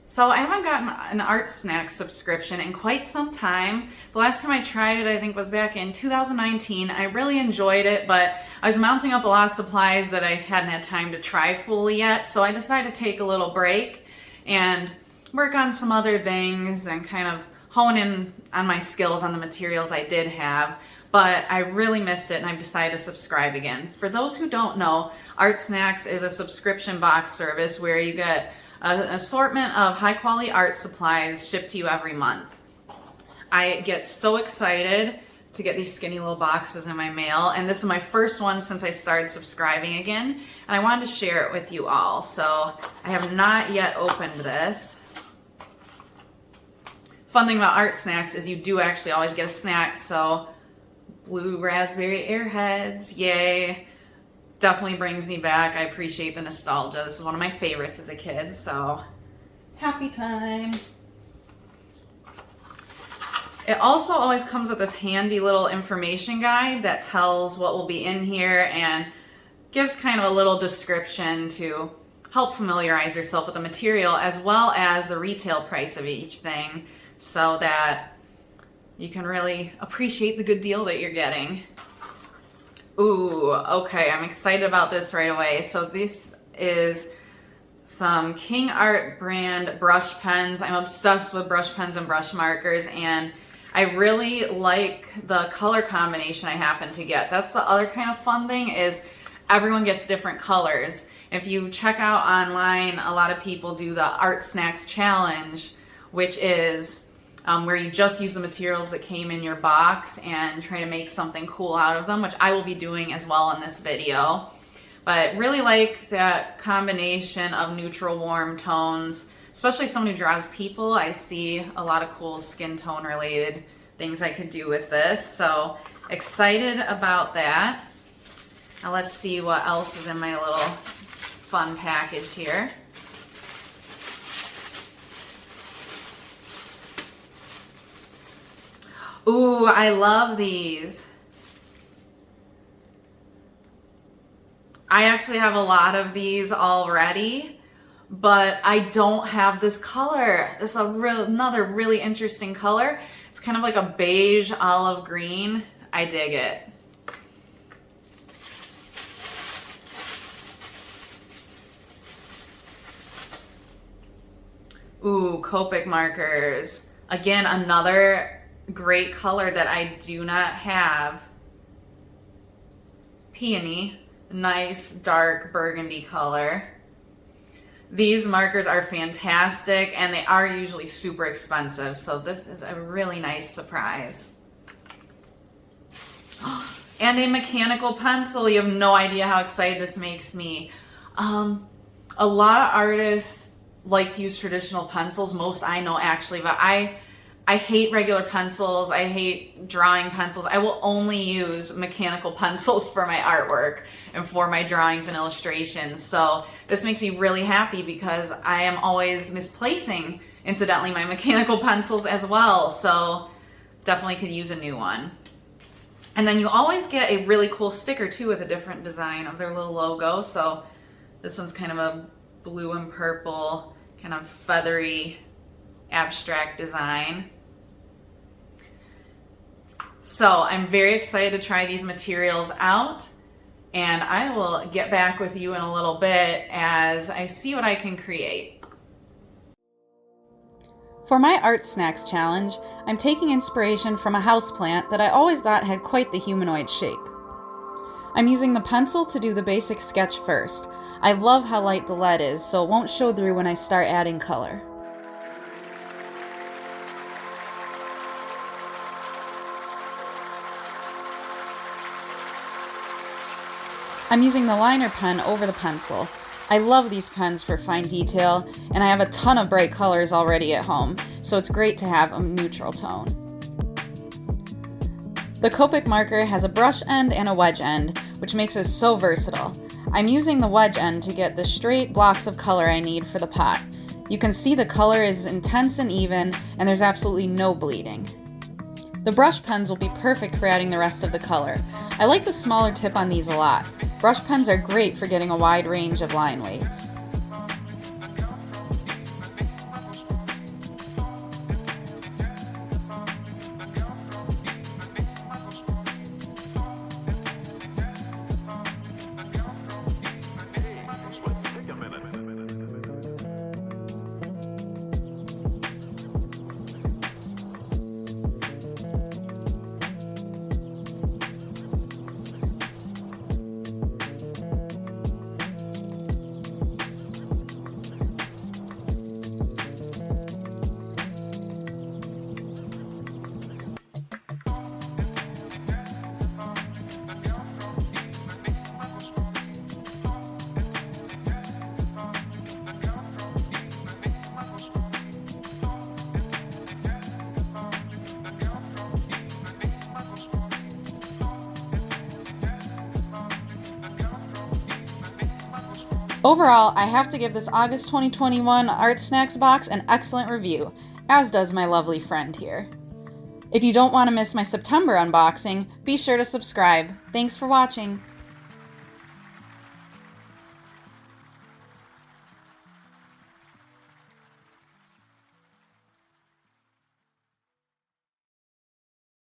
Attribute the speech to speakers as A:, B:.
A: So I haven't gotten an Artsnacks subscription in quite some time. The last time I tried it, I think, was back in 2019. I really enjoyed it, but I was mounting up a lot of supplies that I hadn't had time to try fully yet. So I decided to take a little break and work on some other things and kind of hone in on my skills on the materials I did have. But I really missed it and I've decided to subscribe again. For those who don't know, Artsnacks is a subscription box service where you get an assortment of high quality art supplies shipped to you every month. I get so excited to get these skinny little boxes in my mail, and this is my first one since I started subscribing again, and I wanted to share it with you all. So I have not yet opened this. Fun thing about Artsnacks is you do actually always get a snack, so blue raspberry airheads, yay. Definitely brings me back. I appreciate the nostalgia. This is one of my favorites as a kid, so happy time. It also always comes with this handy little information guide that tells what will be in here and gives kind of a little description to help familiarize yourself with the material, as well as the retail price of each thing, so that you can really appreciate the good deal that you're getting. Ooh, okay, I'm excited about this right away. So this is some King Art brand brush pens. I'm obsessed with brush pens and brush markers, and I really like the color combination I happen to get. That's the other kind of fun thing, is everyone gets different colors. If you check out online, a lot of people do the Artsnacks challenge, which is where you just use the materials that came in your box and try to make something cool out of them, which I will be doing as well in this video. But really like that combination of neutral, warm tones, especially someone who draws people. I see a lot of cool skin tone related things I could do with this. So excited about that. Now let's see what else is in my little fun package here. Ooh, I love these. I actually have a lot of these already, but I don't have this color. This is another really interesting color. It's kind of like a beige olive green. I dig it. Ooh, Copic markers. Again, another great color that I do not have. Peony, nice dark burgundy color. These markers are fantastic and they are usually super expensive, so this is a really nice surprise. And a mechanical pencil. You have no idea how excited this makes me. A lot of artists like to use traditional pencils, most I know actually, but I hate regular pencils. I hate drawing pencils. I will only use mechanical pencils for my artwork and for my drawings and illustrations. So this makes me really happy because I am always misplacing, incidentally, my mechanical pencils as well. So definitely could use a new one. And then you always get a really cool sticker too with a different design of their little logo. So this one's kind of a blue and purple, kind of feathery, abstract design. So I'm very excited to try these materials out, and I will get back with you in a little bit as I see what I can create. For my Artsnacks challenge, I'm taking inspiration from a houseplant that I always thought had quite the humanoid shape. I'm using the pencil to do the basic sketch first. I love how light the lead is, so it won't show through when I start adding color. I'm using the liner pen over the pencil. I love these pens for fine detail, and I have a ton of bright colors already at home, so it's great to have a neutral tone. The Copic marker has a brush end and a wedge end, which makes it so versatile. I'm using the wedge end to get the straight blocks of color I need for the pot. You can see the color is intense and even, and there's absolutely no bleeding. The brush pens will be perfect for adding the rest of the color. I like the smaller tip on these a lot. Brush pens are great for getting a wide range of line weights. Overall, I have to give this August 2021 Artsnacks box an excellent review, as does my lovely friend here. If you don't want to miss my September unboxing, be sure to subscribe. Thanks for watching.